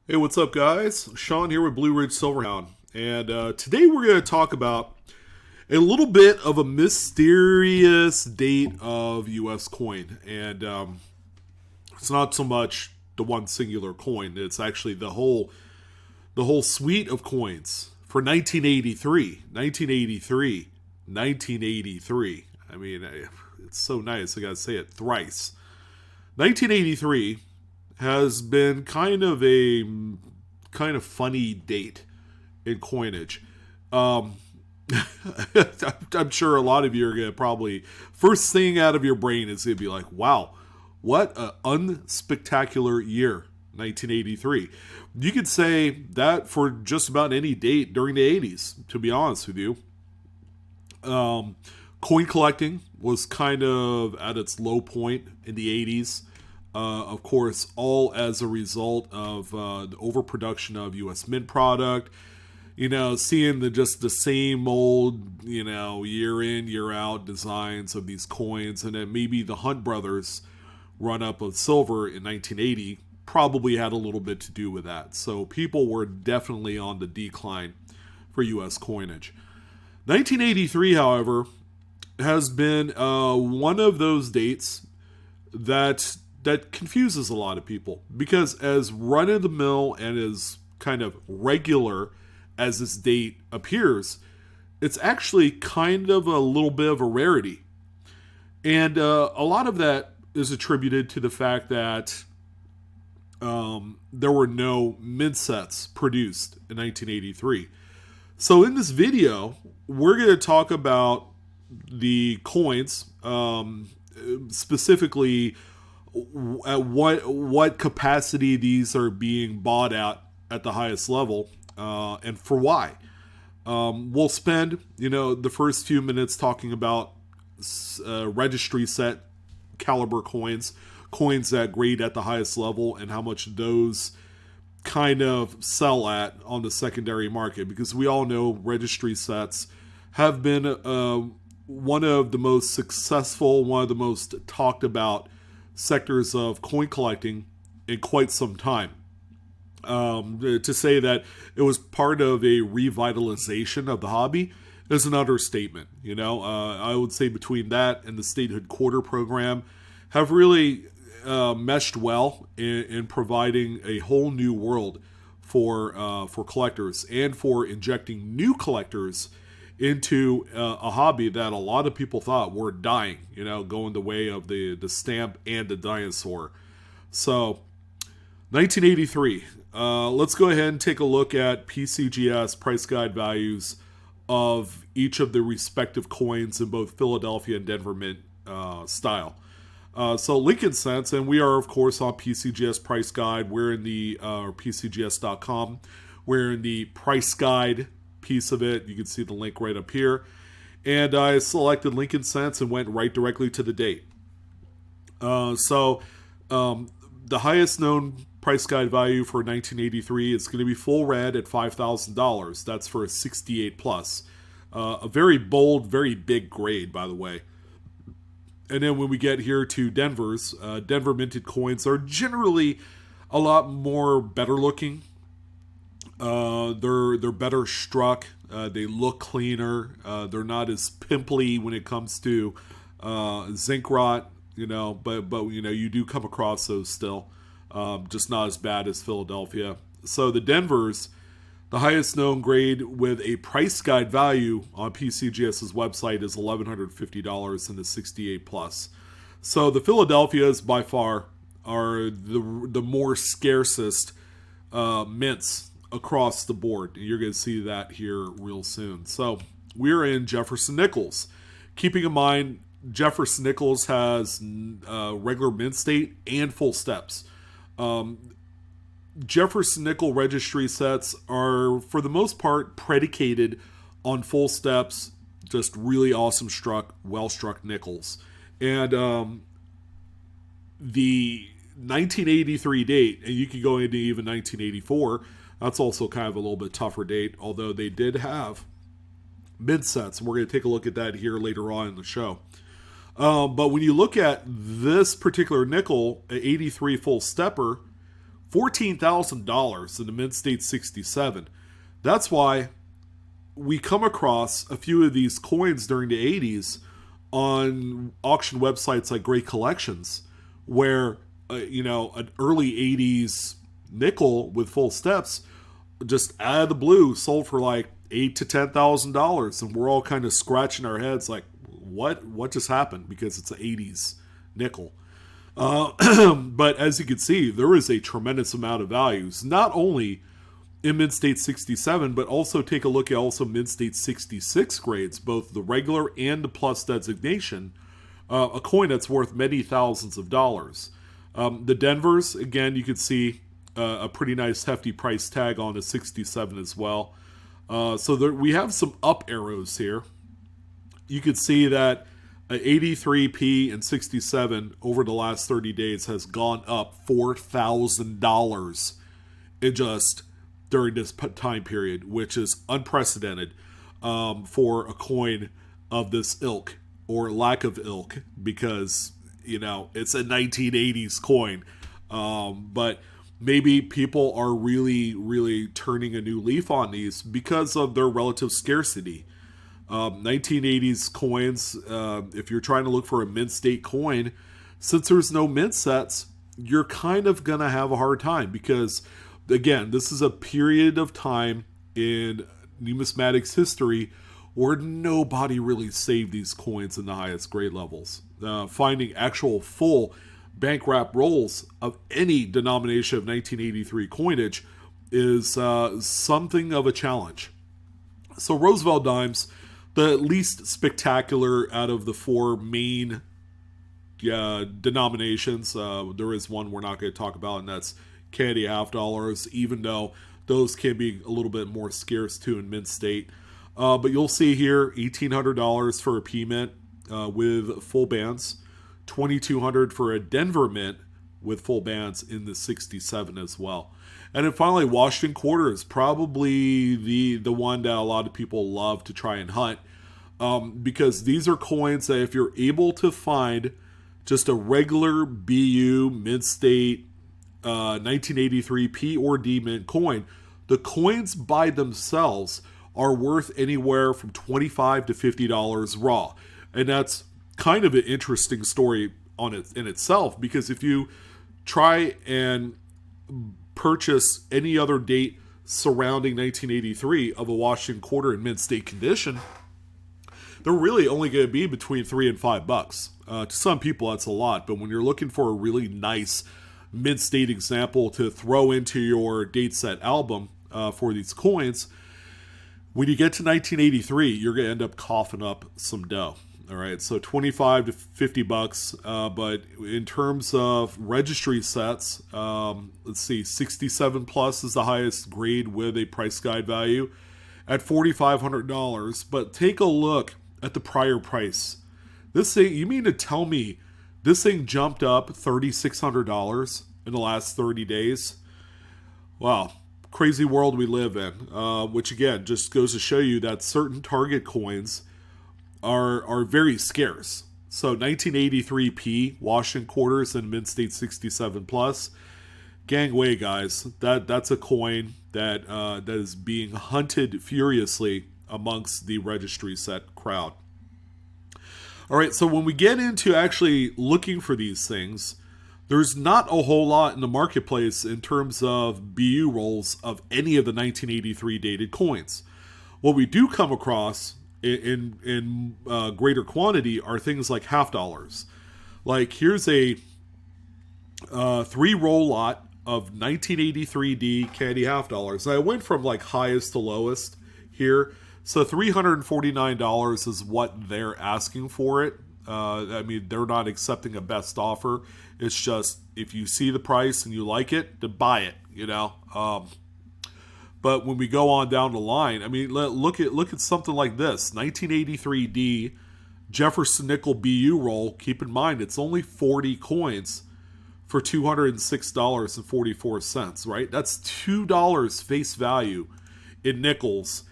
Hey, what's up, guys? Sean here with BlueRidgeSilverhound, and today we're going to talk about a little bit of a mysterious date of U.S. coin, and it's not so much the one singular coin; it's actually the whole suite of coins for 1983, 1983, 1983. I mean, it's so nice. I got to say it thrice. 1983 has been kind of funny date in coinage. Um, I'm sure a lot of you are gonna probably first thing out of your brain is gonna be like, "Wow, what an unspectacular year, 1983." You could say that for just about any date during the 80s. To be honest with you, coin collecting was kind of at its low point in the 80s. Of course, all as a result of the overproduction of U.S. mint product. Seeing the same old, year in, year out designs of these coins, and then maybe the Hunt brothers run up of silver in 1980 probably had a little bit to do with that. So people were definitely on the decline for U.S. coinage. 1983, however, has been one of those dates that confuses a lot of people, because as run-of-the-mill and as kind of regular as this date appears, it's actually kind of a little bit of a rarity. And a lot of that is attributed to the fact that there were no mint sets produced in 1983. So in this video, we're going to talk about the coins, specifically at what capacity these are being bought at the highest level, and for why. We'll spend the first few minutes talking about registry set caliber coins that grade at the highest level, and how much those kind of sell at on the secondary market, because we all know registry sets have been one of the most successful, one of the most talked about sectors of coin collecting in quite some time. To say that it was part of a revitalization of the hobby is an understatement. I would say between that and the statehood quarter program have really meshed well in providing a whole new world for collectors, and for injecting new collectors into a hobby that a lot of people thought were dying, going the way of the stamp and the dinosaur. So, 1983. Let's go ahead and take a look at PCGS price guide values of each of the respective coins in both Philadelphia and Denver Mint style. So Lincoln Cents, and we are of course on PCGS price guide. We're in the PCGS.com. We're in the price guide piece of it. You can see the link right up here. And I selected Lincoln Cents and went right directly to the date. So the highest known price guide value for 1983 is going to be full red at $5,000. That's for a 68 plus. A very bold, very big grade, by the way. And then when we get here to Denver's, Denver minted coins are generally a lot more better looking. They're better struck. They look cleaner. They're not as pimply when it comes to zinc rot. But you do come across those still. Just not as bad as Philadelphia. So the Denver's, the highest known grade with a price guide value on PCGS's website is $1,150 in the 68 plus. So the Philadelphias by far are the more scarcest mints across the board. You're going to see that here real soon. So we're in Jefferson Nichols. Keeping in mind, Jefferson Nichols has regular mint state and full steps. Jefferson Nickel registry sets are, for the most part, predicated on full steps, just really awesome struck, well-struck nickels. And the 1983 date, and you can go into even 1984, that's also kind of a little bit tougher date, although they did have mint sets, and we're going to take a look at that here later on in the show. But when you look at this particular nickel, 83 full stepper, $14,000 in the mint state 67. That's why we come across a few of these coins during the 80s on auction websites like Great Collections, where an early 80s nickel with full steps just out of the blue sold for like $8,000 to $10,000, and we're all kind of scratching our heads like, what just happened? Because it's an 80s nickel. But as you can see, there is a tremendous amount of values, not only in mint state 67, but also take a look at also mint state 66 grades, both the regular and the plus designation, a coin that's worth many thousands of dollars. The Denvers, again, you can see a pretty nice hefty price tag on a 67 as well. So we have some up arrows here. You can see that 83p and 67 over the last 30 days has gone up $4,000 in just during this time period, which is unprecedented for a coin of this ilk or lack of ilk, because it's a 1980s coin. But maybe people are really, really turning a new leaf on these because of their relative scarcity. 1980s coins, if you're trying to look for a mint state coin, since there's no mint sets, you're kind of going to have a hard time because, again, this is a period of time in numismatics history where nobody really saved these coins in the highest grade levels. Finding actual full bank wrap rolls of any denomination of 1983 coinage is something of a challenge. So Roosevelt Dimes, the least spectacular out of the four main denominations. There is one we're not going to talk about, and that's candy half dollars, even though those can be a little bit more scarce too in mint state. But you'll see here $1,800 for a P mint with full bands, $2,200 for a Denver mint with full bands in the 67 as well. And then finally, Washington quarter is probably the one that a lot of people love to try and hunt, because these are coins that if you're able to find just a regular BU mint state 1983 P or D mint coin, the coins by themselves are worth anywhere from $25 to $50 raw. And that's kind of an interesting story in itself, because if you try and purchase any other date surrounding 1983 of a Washington quarter in mint state condition, they're really only going to be between $3 and $5. To some people, that's a lot, but when you're looking for a really nice mint state example to throw into your date set album for these coins, when you get to 1983, you're going to end up coughing up some dough. All right, so $25 to $50, but in terms of registry sets, let's see, 67 plus is the highest grade with a price guide value at $4,500. But take a look at the prior price. This thing, you mean to tell me this thing jumped up $3,600 in the last 30 days? Wow, crazy world we live in, which again just goes to show you that certain target coins are very scarce. So 1983p Washington quarters and mint state 67 plus, gangway guys, that's a coin that that is being hunted furiously amongst the registry set crowd. All right, so when we get into actually looking for these things, there's not a whole lot in the marketplace in terms of BU rolls of any of the 1983 dated coins. What we do come across in greater quantity are things like half dollars. Like here's a 3-roll lot of 1983D candy half dollars. And I went from like highest to lowest here. So $349 is what they're asking for it. I mean, they're not accepting a best offer. It's just if you see the price and you like it, then buy it, you know. But when we go on down the line, I mean, look at something like this. 1983D Jefferson Nichols BU roll. Keep in mind, it's only 40 coins for $206.44, right? That's $2 face value in nickels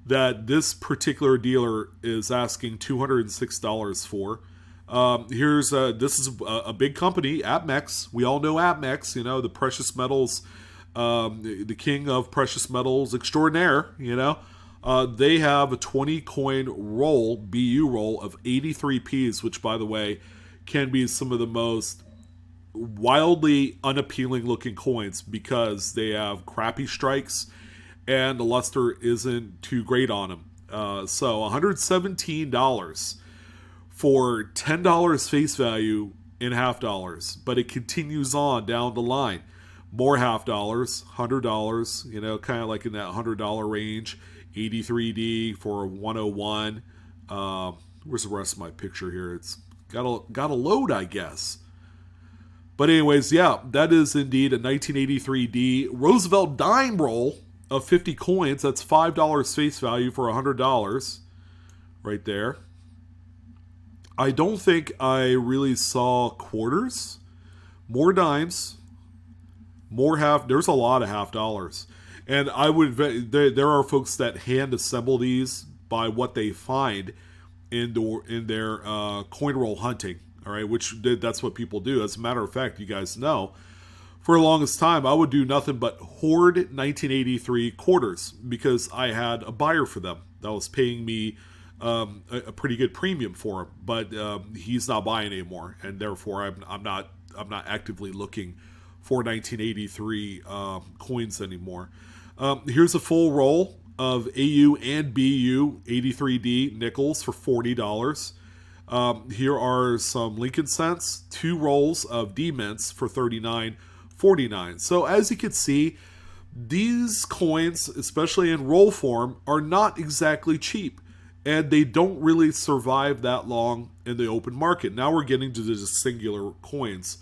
that this particular dealer is asking $206 for. Here's this is a big company, APMEX. We all know APMEX, the precious metals, the king of precious metals extraordinaire. They have a 20 coin roll, BU roll of 83Ps, which, by the way, can be some of the most wildly unappealing looking coins because they have crappy strikes and the luster isn't too great on them. So $117 for $10 face value in half dollars, but it continues on down the line. More half dollars, $100, kind of like in that $100 range. 83D for 101. Where's the rest of my picture here? It's got a load, I guess. But anyways, yeah, that is indeed a 1983D Roosevelt Dime roll of 50 coins. That's $5 face value for $100 right there. I don't think I really saw quarters. More dimes. More half. There's a lot of half dollars. And I would. There are folks that hand assemble these by what they find in their coin roll hunting. All right, which that's what people do. As a matter of fact, you guys know, for the longest time, I would do nothing but hoard 1983 quarters because I had a buyer for them that was paying me a pretty good premium for them. But he's not buying anymore, and therefore I'm not actively looking for 1983 coins anymore. Here's a full roll of AU and BU 83D nickels for $40. Here are some Lincoln cents, 2 rolls of D mints for $39.49. So as you can see, these coins, especially in roll form, are not exactly cheap, and they don't really survive that long in the open market. Now we're getting to the singular coins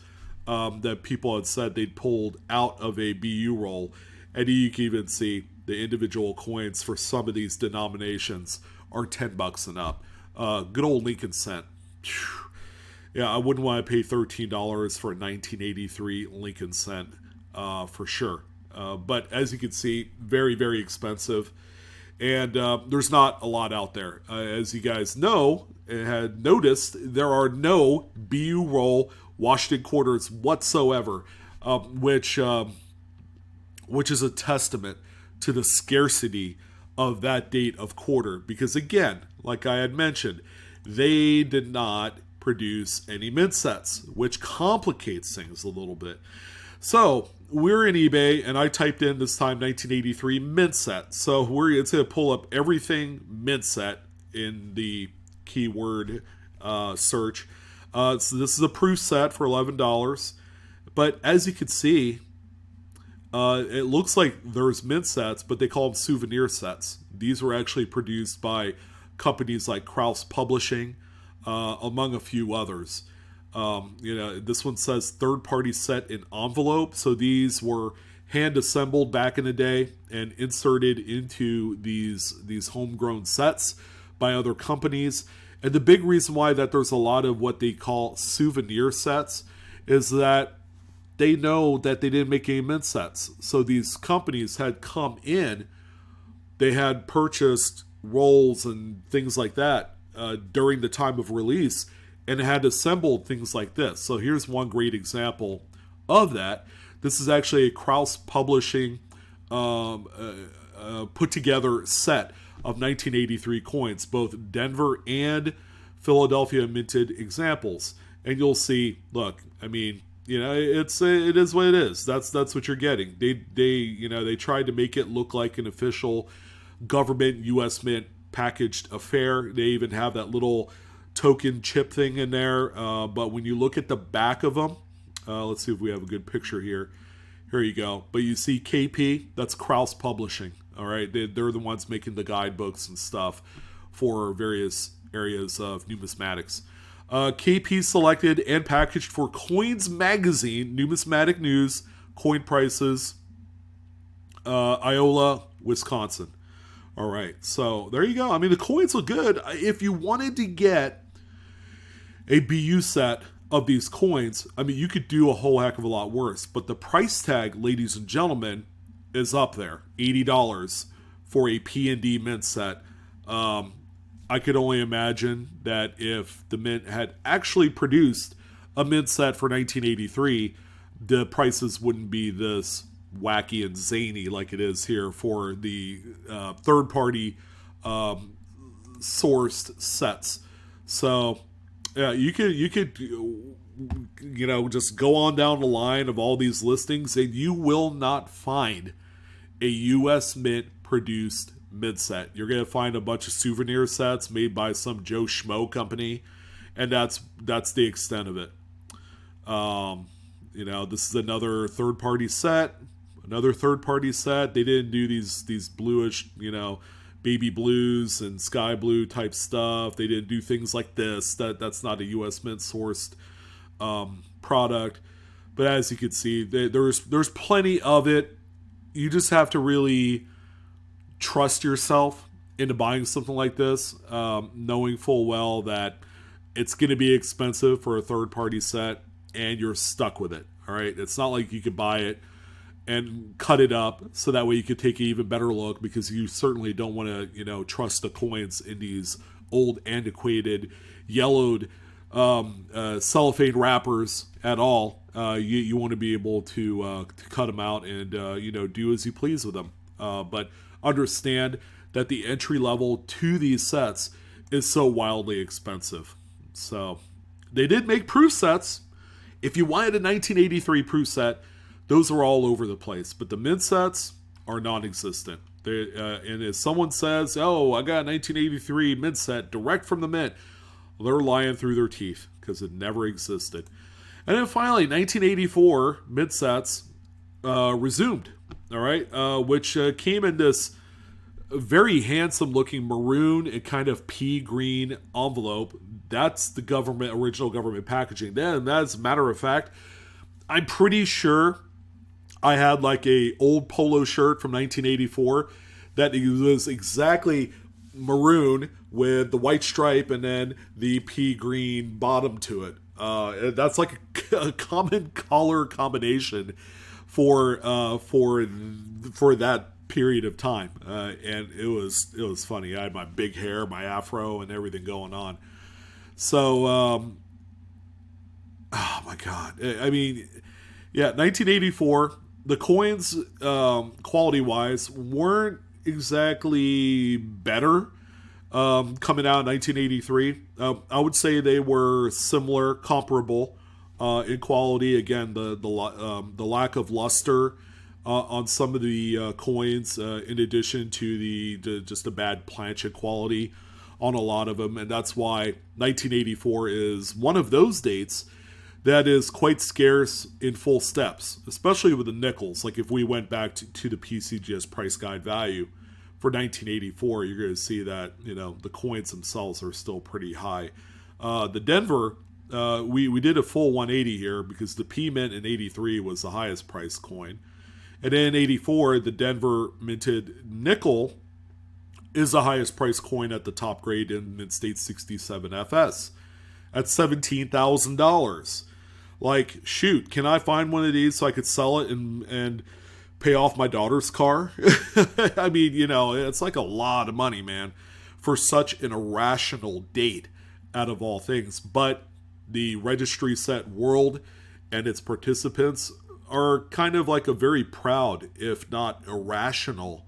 that people had said they'd pulled out of a BU roll. And you can even see the individual coins for some of these denominations are $10 and up. Good old Lincoln cent. Whew. Yeah, I wouldn't want to pay $13 for a 1983 Lincoln cent for sure. But as you can see, very, very expensive. And there's not a lot out there. As you guys know and had noticed, there are no BU roll Washington quarters whatsoever, which is a testament to the scarcity of that date of quarter. Because again, like I had mentioned, they did not produce any mint sets, which complicates things a little bit. So we're in eBay, and I typed in this time 1983 mint set. So it's going to pull up everything mint set in the keyword search. So this is a proof set for $11. But as you can see, it looks like there's mint sets, but they call them souvenir sets. These were actually produced by companies like Krause Publishing, among a few others. This one says third-party set in envelope. So these were hand-assembled back in the day and inserted into these homegrown sets by other companies. And the big reason why that there's a lot of what they call souvenir sets is that they know that they didn't make any mint sets. So these companies had come in, they had purchased rolls and things like that during the time of release and had assembled things like this. So here's one great example of that. This is actually a Krause Publishing put together set of 1983 coins, both Denver and Philadelphia minted examples. And you'll see, look, I mean, it is what it is. That's what you're getting. They tried to make it look like an official government U.S. Mint packaged affair. They even have that little token chip thing in there. But when you look at the back of them, let's see if we have a good picture here. Here you go. But you see KP, that's Krause Publishing. All right, they're the ones making the guidebooks and stuff for various areas of numismatics. KP selected and packaged for Coins Magazine, numismatic news, coin prices, Iola, Wisconsin. All right, so there you go. I mean, the coins look good. If you wanted to get a BU set of these coins, I mean, you could do a whole heck of a lot worse. But the price tag, ladies and gentlemen, is up there. $80 for a P&D mint set. I could only imagine that if the mint had actually produced a mint set for 1983, the prices wouldn't be this wacky and zany like it is here for the third-party sourced sets. So yeah, you could just go on down the line of all these listings, and you will not find a U.S. mint produced mint set. You're gonna find a bunch of souvenir sets made by some Joe Schmo company, and that's the extent of it. This is another third party set. They didn't do these bluish, baby blues and sky blue type stuff. They didn't do things like this. That's not a U.S. Mint sourced product. But as you can see, there's plenty of it. You just have to really trust yourself into buying something like this, knowing full well that it's going to be expensive for a third party set, and you're stuck with it. All right, it's not like you could buy it and cut it up so that way you could take an even better look, because you certainly don't want to, trust the coins in these old, antiquated, yellowed cellophane wrappers at all. You want to be able to cut them out and do as you please with them. But understand that the entry level to these sets is so wildly expensive. So they did make proof sets. If you wanted a 1983 proof set, those are all over the place. But the mint sets are non-existent. And if someone says, "Oh, I got a 1983 mint set direct from the mint," they're lying through their teeth, because it never existed. And then finally, 1984 mint sets resumed. All right, which came in this very handsome looking maroon and kind of pea green envelope. That's the original government packaging. Then, as a matter of fact, I'm pretty sure I had like a old polo shirt from 1984 that was exactly maroon with the white stripe and then the pea green bottom to it. That's like a common color combination for that period of time, and it was funny. I had my big hair, my afro, and everything going on. So, oh my God, I mean, yeah, 1984. The coins, quality wise, weren't exactly better. Coming out in 1983, I would say they were similar, comparable in quality. Again, the lack of luster on some of the coins, in addition to just the bad plancha quality on a lot of them, and that's why 1984 is one of those dates that is quite scarce in full steps, especially with the nickels. Like if we went back to the PCGS price guide value for 1984, you're going to see that the coins themselves are still pretty high. The Denver, we did a full 180 here because the P mint in 83 was the highest price coin. And then in 84, the Denver minted nickel is the highest price coin at the top grade in Mint State 67 FS at $17,000. Like, shoot, can I find one of these so I could sell it and pay off my daughter's car? I mean, it's like a lot of money, man, for such an irrational date out of all things. But the registry set world and its participants are kind of like a very proud, if not irrational,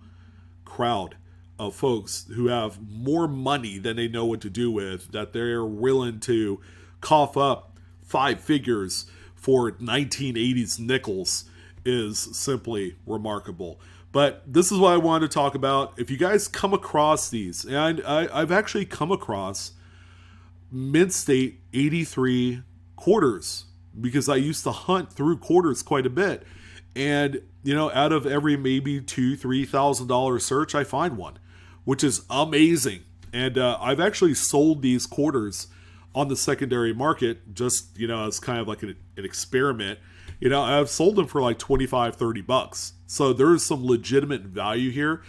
crowd of folks who have more money than they know what to do with, that they're willing to cough up 5 figures for 1980s nickels is simply remarkable. But this is what I wanted to talk about. If you guys come across these, and I've actually come across Mint State 83 quarters, because I used to hunt through quarters quite a bit. And, out of every maybe $2,000-$3,000 search, I find one, which is amazing. And I've actually sold these quarters on the secondary market, just, as kind of like an experiment. I've sold them for like $25-$30. So there's some legitimate value here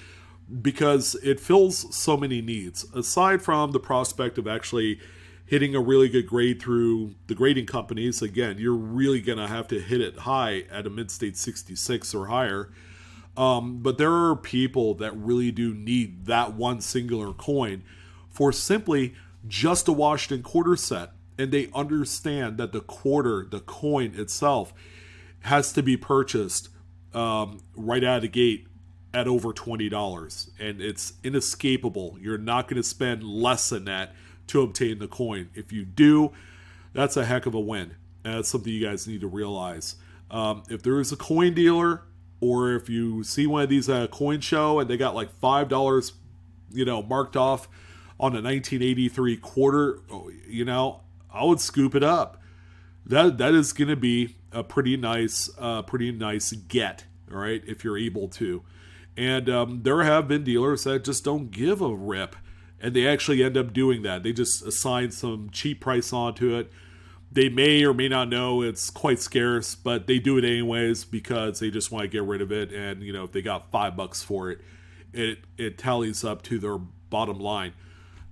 because it fills so many needs. Aside from the prospect of actually hitting a really good grade through the grading companies, again, you're really going to have to hit it high at a Mint State 66 or higher. But there are people that really do need that one singular coin for simply just a Washington quarter set. And they understand that the quarter, the coin itself, has to be purchased right out of the gate at over $20. And it's inescapable. You're not going to spend less than that to obtain the coin. If you do, that's a heck of a win. And that's something you guys need to realize. If there is a coin dealer, or if you see one of these at a coin show and they got like $5, marked off on a 1983 quarter, I would scoop it up. That is going to be a pretty nice get, all right, if you're able to. And there have been dealers that just don't give a rip, and they actually end up doing that. They just assign some cheap price onto it. They may or may not know it's quite scarce, but they do it anyways because they just want to get rid of it. And if they got $5 for it, it tallies up to their bottom line.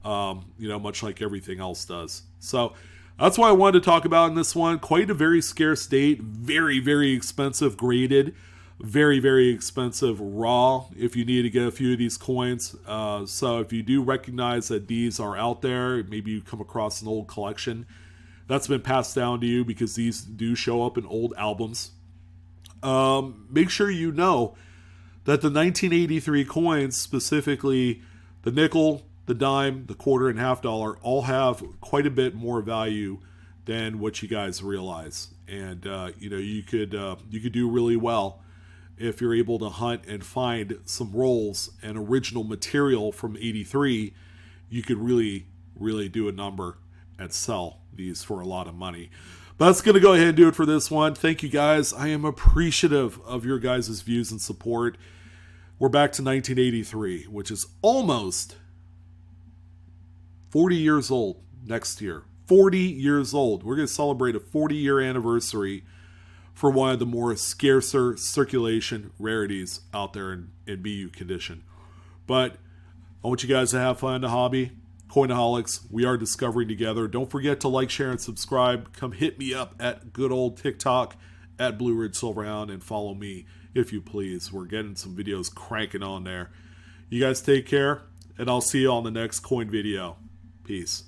Much like everything else does. So that's why I wanted to talk about in this one. Quite a very scarce date, very, very expensive graded, very, very expensive raw if you need to get a few of these coins. So if you do recognize that these are out there, maybe you come across an old collection that's been passed down to you, because these do show up in old albums. Make sure you know that the 1983 coins, specifically the nickel, the dime, the quarter, and $half, all have quite a bit more value than what you guys realize. And you could do really well if you're able to hunt and find some rolls and original material from '83. You could really, really do a number and sell these for a lot of money. But that's going to go ahead and do it for this one. Thank you guys. I am appreciative of your guys' views and support. We're back to 1983, which is almost 40 years old next year. 40 years old. We're going to celebrate a 40-year anniversary for one of the more scarcer circulation rarities out there in BU condition. But I want you guys to have fun in the hobby. Coinaholics, we are discovering together. Don't forget to like, share, and subscribe. Come hit me up at good old TikTok at BlueRidgeSilverhound and follow me if you please. We're getting some videos cranking on there. You guys take care, and I'll see you on the next coin video. Peace.